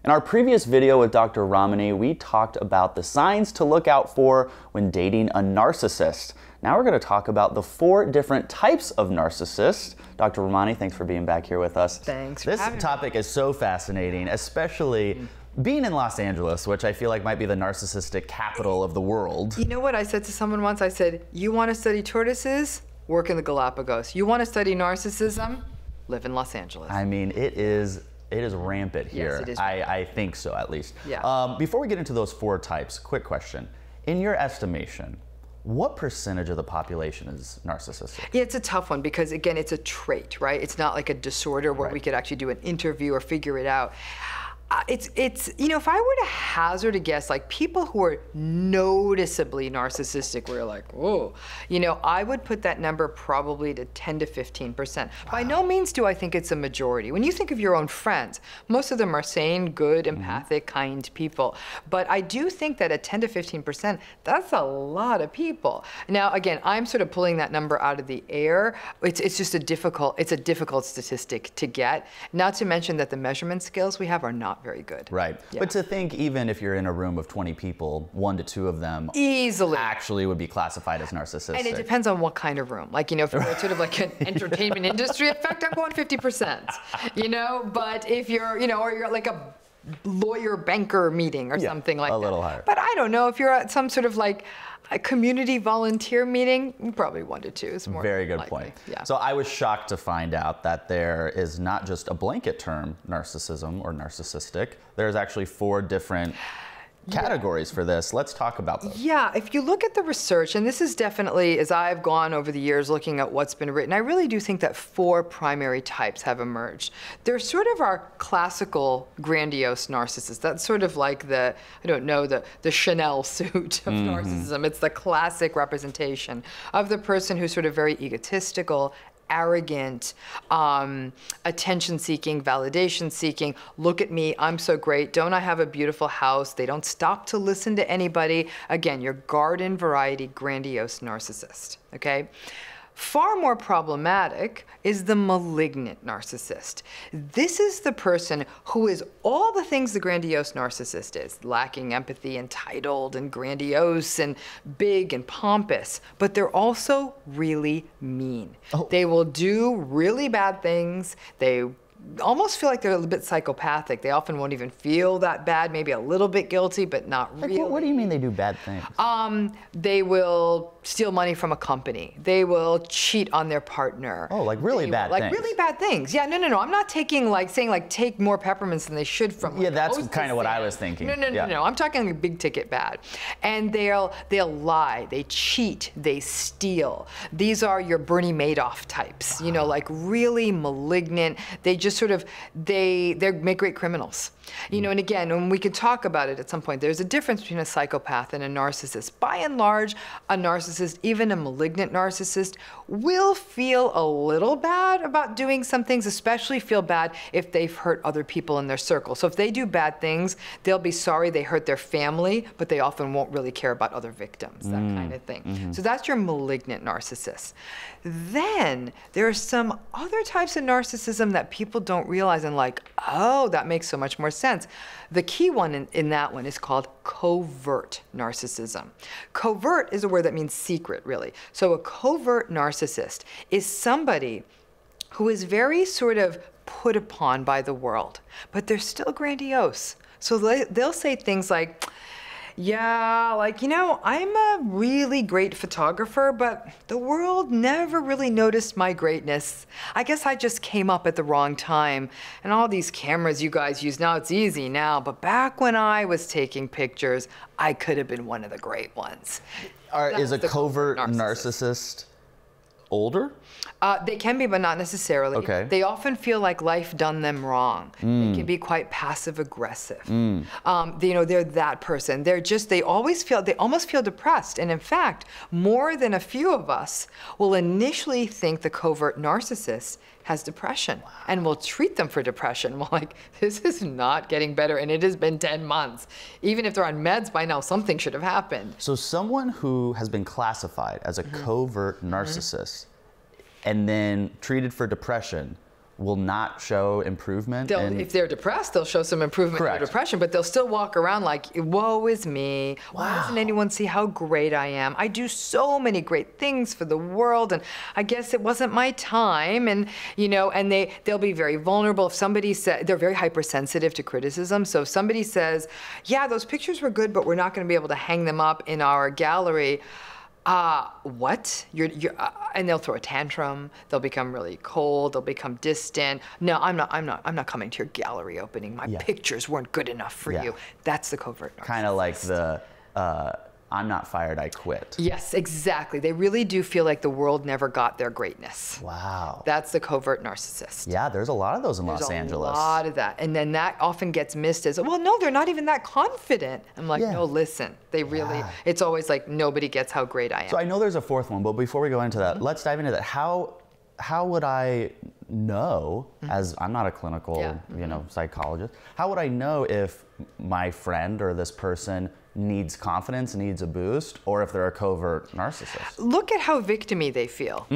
In our previous video with Dr. Ramani, we talked about the signs to look out for when dating a narcissist. Now we're going to talk about the 4 different types of narcissists. Dr. Ramani, thanks for being back here with us. Thanks for This having topic is so fascinating, especially being in Los Angeles, which I feel like might be the narcissistic capital of the world. You know what I said to someone once? I said, you want to study tortoises? Work in the Galapagos. You want to study narcissism? Live in Los Angeles. I mean, it is rampant here. Yes, it is. I think so, at least. Yeah. Before we get into those 4 types, quick question. In your estimation, what percentage of the population is narcissistic? Yeah, it's a tough one because, again, it's a trait, right? It's not like a disorder where Right. we could actually do an interview or figure it out. It's you know, if I were to hazard a guess, like people who are noticeably narcissistic, we're like, whoa, you know, I would put that number probably to 10 to 15%. Wow. By no means do I think it's a majority. When you think of your own friends, most of them are sane, good, empathic, kind people. But I do think that at 10 to 15%, that's a lot of people. Now, again, I'm sort of pulling that number out of the air. It's just a difficult statistic to get. Not to mention that the measurement skills we have are not very good. Right. Yeah. But to think even if you're in a room of 20 people, 1 to 2 of them easily actually would be classified as narcissistic. And it depends on what kind of room. Like, you know, if you're sort of like an entertainment industry effect, I'm going 50%, you know, but if you're, you know, or you're like a lawyer banker meeting or something like that. A little higher. But I don't know, if you're at some sort of like a community volunteer meeting, probably 1 to 2 is more Very good likely. point. Yeah. So I was shocked to find out that there is not just a blanket term, narcissism or narcissistic. There's actually 4 different categories for this. Let's talk about those. Yeah, if you look at the research, and this is definitely, as I've gone over the years looking at what's been written, I really do think that 4 primary types have emerged. They're sort of our classical grandiose narcissists. That's sort of like the, I don't know, the Chanel suit of narcissism. It's the classic representation of the person who's sort of very egotistical, arrogant, attention-seeking, validation-seeking. Look at me, I'm so great. Don't I have a beautiful house? They don't stop to listen to anybody. Again, your garden variety grandiose narcissist, okay? Far more problematic is the malignant narcissist. This is the person who is all the things the grandiose narcissist is, lacking empathy, entitled and grandiose and big and pompous, but they're also really mean. Oh. They will do really bad things. They almost feel like they're a little bit psychopathic. They often won't even feel that bad, maybe a little bit guilty, but not like, really. What do you mean they do bad things? They will steal money from a company. They will cheat on their partner. Oh, like really bad things. Like really bad things. Yeah, no. I'm not taking like saying like take more peppermints than they should from. Like, yeah, that's kind of what I was thinking. No. I'm talking like big ticket bad. And they'll lie, they cheat, they steal. These are your Bernie Madoff types. You know, like really malignant. They just sort of they make great criminals. You know, and again, when we can talk about it at some point, there's a difference between a psychopath and a narcissist. By and large, a narcissist, even a malignant narcissist, will feel a little bad about doing some things, especially feel bad if they've hurt other people in their circle. So if they do bad things, they'll be sorry they hurt their family, but they often won't really care about other victims, that kind of thing. So that's your malignant narcissist. Then there are some other types of narcissism that people don't realize and like, oh, that makes so much more sense. The key one in that one is called covert narcissism. Covert is a word that means secret, really. So a covert narcissist is somebody who is very sort of put upon by the world, but they're still grandiose. So they'll say things like, yeah, like, you know, I'm a really great photographer, but the world never really noticed my greatness. I guess I just came up at the wrong time. And all these cameras you guys use now, it's easy now, but back when I was taking pictures, I could have been one of the great ones. Is a covert narcissist older? They can be, but not necessarily. Okay. They often feel like life done them wrong. They can be quite passive aggressive. You know, they're that person. They almost feel depressed. And in fact, more than a few of us will initially think the covert narcissist has depression and will treat them for depression. We're like, this is not getting better, and it has been 10 months. Even if they're on meds by now, something should have happened. So someone who has been classified as a covert narcissist and then treated for depression, will not show improvement. If they're depressed, they'll show some improvement in their depression, but they'll still walk around like, woe is me. Why doesn't anyone see how great I am? I do so many great things for the world, and I guess it wasn't my time. And, you know, and they'll be very vulnerable. If somebody says, they're very hypersensitive to criticism. So if somebody says, yeah, those pictures were good, but we're not going to be able to hang them up in our gallery. What? And they'll throw a tantrum. They'll become really cold. They'll become distant. No, I'm not coming to your gallery opening. My pictures weren't good enough for you. That's the covert narcissist. Kind of like the, I'm not fired, I quit. Yes, exactly. They really do feel like the world never got their greatness. Wow. That's the covert narcissist. Yeah, there's a lot of those in Los Angeles. There's a lot of that. And then that often gets missed as, well, no, they're not even that confident. I'm like, no, listen. They really, it's always like, nobody gets how great I am. So I know there's a fourth one, but before we go into that, let's dive into that. How would I know, as I'm not a clinical, you know, psychologist, how would I know if my friend or this person needs confidence, needs a boost, or if they're a covert narcissist? Look at how victim-y they feel.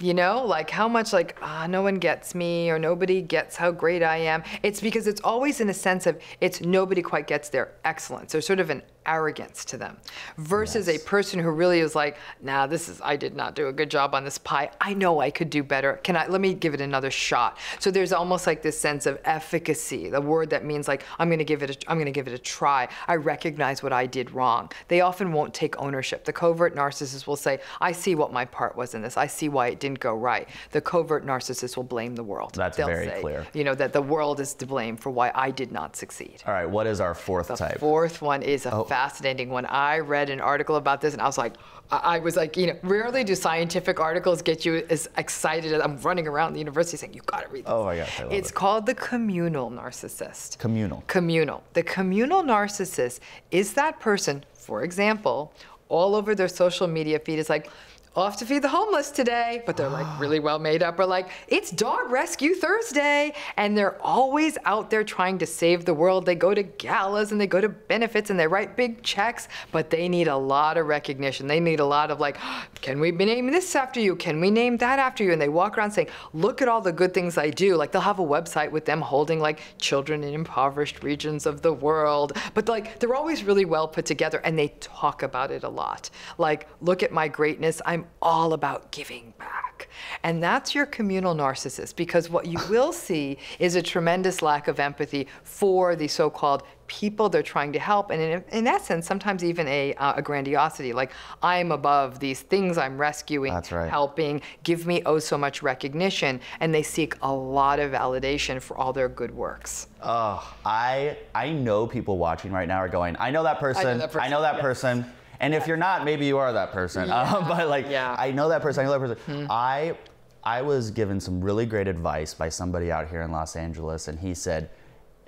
You know, like how much like, no one gets me, or nobody gets how great I am. It's because it's always in a sense of, it's nobody quite gets their excellence. There's sort of an arrogance to them, versus a person who really is like, nah, I did not do a good job on this pie. I know I could do better. Let me give it another shot. So there's almost like this sense of efficacy, the word that means like, I'm going to give it a try. I recognize what I did wrong. They often won't take ownership. The covert narcissist will say, I see what my part was in this. I see why it didn't go right. The covert narcissist will blame the world. They'll very say, clear. You know, that the world is to blame for why I did not succeed. All right, what is our fourth type? The fourth one is a fascinating one. I read an article about this and I was like, you know, rarely do scientific articles get you as excited as I'm running around the university saying, you gotta read this. Oh my gosh, I love it. It's called the communal narcissist. Communal. Communal. The communal narcissist is that person, for example, all over their social media feed is like, off to feed the homeless today, but they're like really well made up, or like, it's Dog Rescue Thursday, and they're always out there trying to save the world. They go to galas and they go to benefits and they write big checks, but they need a lot of recognition. They need a lot of like, can we name this after you? Can we name that after you? And they walk around saying, look at all the good things I do. Like they'll have a website with them holding like children in impoverished regions of the world, but like they're always really well put together and they talk about it a lot. Like, look at my greatness. I'm all about giving back. And that's your communal narcissist, because what you will see is a tremendous lack of empathy for the so-called people they're trying to help, and in essence, sometimes even a grandiosity, like I'm above these things I'm rescuing, helping, give me oh so much recognition, and they seek a lot of validation for all their good works. Oh, I know people watching right now are going, I know that person, I know that person. And if you're not, maybe you are that person. But like, I know that person, I know that person. I was given some really great advice by somebody out here in Los Angeles, and he said,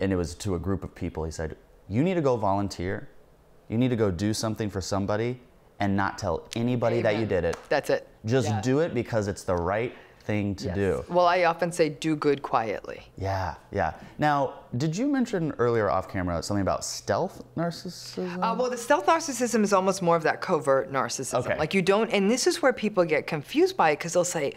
and it was to a group of people, he said, you need to go volunteer. You need to go do something for somebody and not tell anybody that you did it. That's it. Just do it because it's the right thing to do. Well, I often say do good quietly. Yeah. Now, did you mention earlier off camera something about stealth narcissism? Well, the stealth narcissism is almost more of that covert narcissism. Okay. Like you don't, and this is where people get confused by it, because they'll say,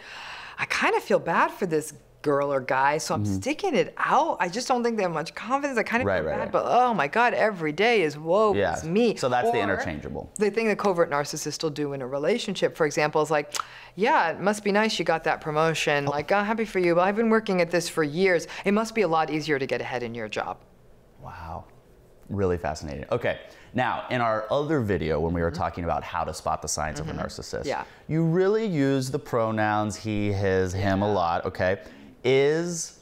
I kind of feel bad for this girl or guy, so I'm sticking it out. I just don't think they have much confidence. I kind of feel bad, but oh my God, every day is woe is me. So that's the interchangeable. The thing that covert narcissists will do in a relationship, for example, is like, yeah, it must be nice you got that promotion. Like, I'm happy for you, but I've been working at this for years. It must be a lot easier to get ahead in your job. Wow. Really fascinating. Okay. Now, in our other video, when we were talking about how to spot the signs of a narcissist, you really use the pronouns he, his, him a lot, okay?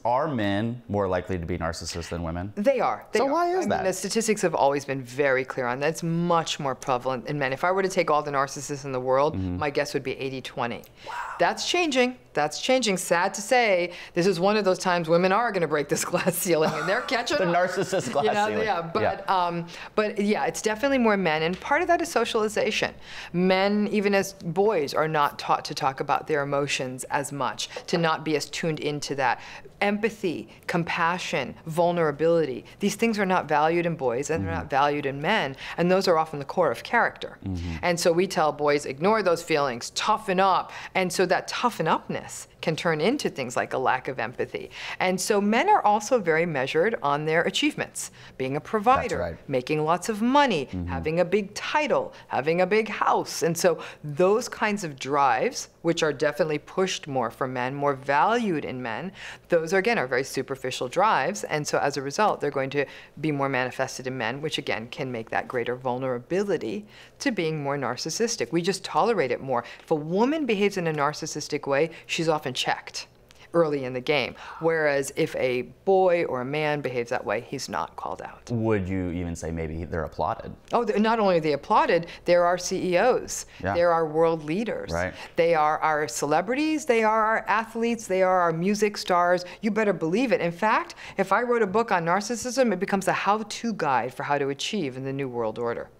Are men more likely to be narcissists than women? They are. So why is that? The statistics have always been very clear on that. It's much more prevalent in men. If I were to take all the narcissists in the world, my guess would be 80-20. Wow. That's changing. That's changing. Sad to say, this is one of those times women are going to break this glass ceiling, and they're catching the narcissist glass ceiling. Yeah, but yeah, it's definitely more men, and part of that is socialization. Men, even as boys, are not taught to talk about their emotions as much, to not be as tuned into that. Empathy, compassion, vulnerability, these things are not valued in boys and they're not valued in men, and those are often the core of character. And so we tell boys, ignore those feelings, toughen up, and so that toughen upness can turn into things like a lack of empathy. And so men are also very measured on their achievements, being a provider, making lots of money, having a big title, having a big house. And so those kinds of drives, which are definitely pushed more for men, more valued in men, those are, again, are very superficial drives. And so as a result, they're going to be more manifested in men, which again can make that greater vulnerability to being more narcissistic. We just tolerate it more. If a woman behaves in a narcissistic way, she's often checked early in the game. Whereas if a boy or a man behaves that way, he's not called out. Would you even say maybe they're applauded? Oh, not only are they applauded, there are CEOs. Yeah. There are world leaders. Right. They are our celebrities. They are our athletes. They are our music stars. You better believe it. In fact, if I wrote a book on narcissism, it becomes a how-to guide for how to achieve in the New World Order.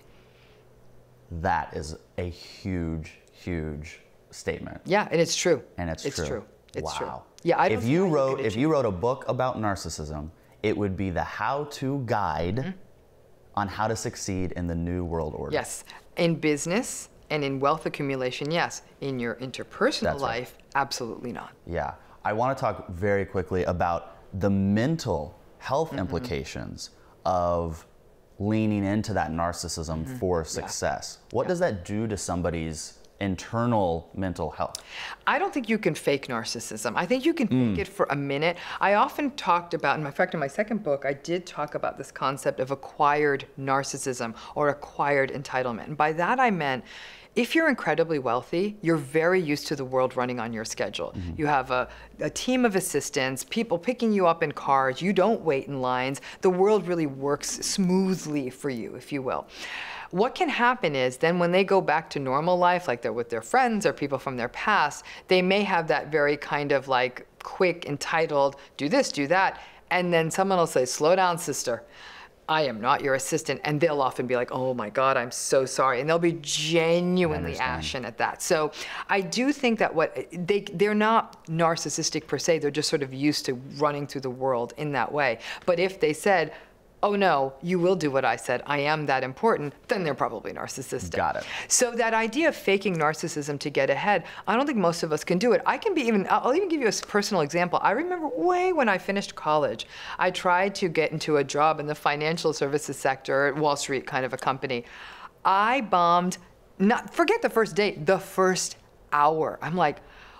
That is a huge, huge statement. Yeah, and it's true. And it's true. It's true. It's wow. true. Yeah, I don't if you wrote a book about narcissism, it would be the how-to guide on how to succeed in the New World Order. Yes, in business and in wealth accumulation, yes. In your interpersonal life, absolutely not. Yeah, I want to talk very quickly about the mental health implications of leaning into that narcissism for success. What does that do to somebody's internal mental health? I don't think you can fake narcissism. I think you can fake it for a minute. I often talked about, in fact, in my second book, I did talk about this concept of acquired narcissism or acquired entitlement. And by that I meant, if you're incredibly wealthy, you're very used to the world running on your schedule. You have a team of assistants, people picking you up in cars, you don't wait in lines. The world really works smoothly for you, if you will. What can happen is then when they go back to normal life, like they're with their friends or people from their past, they may have that very kind of like quick, entitled, do this, do that. And then someone will say, slow down, sister. I am not your assistant. And they'll often be like, oh my God, I'm so sorry. And they'll be genuinely ashen at that. So I do think that they're not narcissistic per se. They're just sort of used to running through the world in that way. But if they said, oh no, you will do what I said, I am that important, then they're probably narcissistic. Got it. So that idea of faking narcissism to get ahead, I don't think most of us can do it. I'll even give you a personal example. I remember way when I finished college, I tried to get into a job in the financial services sector at Wall Street, kind of a company. I bombed, forget the first date, the first hour. I'm like,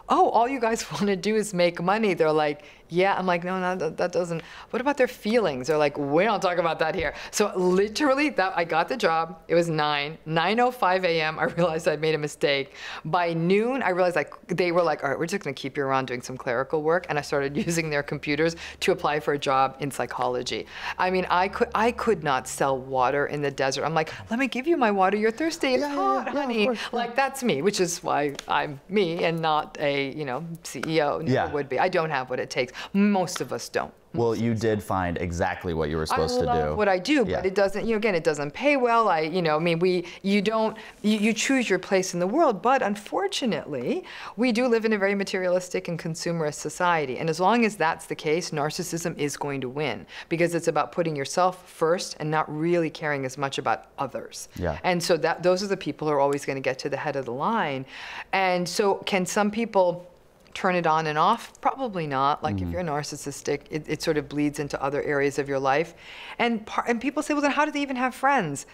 oh, all you guys want to do is make money. They're like, yeah. I'm like, no, that doesn't. What about their feelings? They're like, we don't talk about that here. So literally, I got the job. It was 9:05 a.m. I realized I'd made a mistake. By noon, I realized they were like, all right, we're just going to keep you around doing some clerical work. And I started using their computers to apply for a job in psychology. I mean, I could not sell water in the desert. I'm like, let me give you my water. You're thirsty. It's hot, honey. Course, like, that's me, which is why I'm me and not a CEO. Never would be. I don't have what it takes. Most of us don't. Well, you did find exactly what you were supposed to do. I love what I do, but it doesn't, again, it doesn't pay well. You choose your place in the world, but unfortunately, we do live in a very materialistic and consumerist society. And as long as that's the case, narcissism is going to win because it's about putting yourself first and not really caring as much about others. Yeah. And so those are the people who are always going to get to the head of the line. And so can some people turn it on and off? Probably not. Like if you're narcissistic, it sort of bleeds into other areas of your life. And people say, well, then how do they even have friends?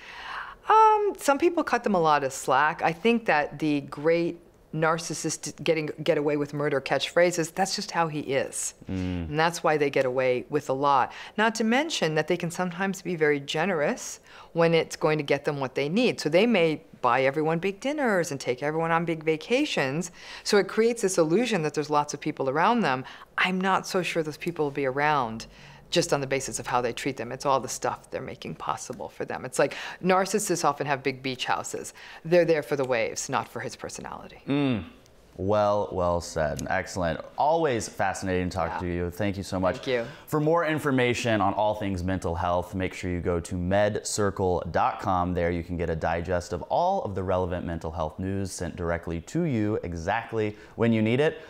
Some people cut them a lot of slack. I think that the great narcissist get away with murder catchphrases, that's just how he is. And that's why they get away with a lot. Not to mention that they can sometimes be very generous when it's going to get them what they need. So they may buy everyone big dinners and take everyone on big vacations. So it creates this illusion that there's lots of people around them. I'm not so sure those people will be around just on the basis of how they treat them. It's all the stuff they're making possible for them. It's like narcissists often have big beach houses. They're there for the waves, not for his personality. Well said. Excellent. Always fascinating to talk to you. Thank you so much. Thank you. For more information on all things mental health, make sure you go to MedCircle.com. There you can get a digest of all of the relevant mental health news sent directly to you exactly when you need it.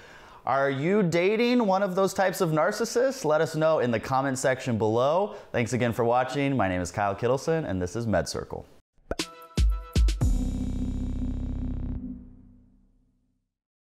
Are you dating one of those types of narcissists? Let us know in the comment section below. Thanks again for watching. My name is Kyle Kittleson, and this is MedCircle.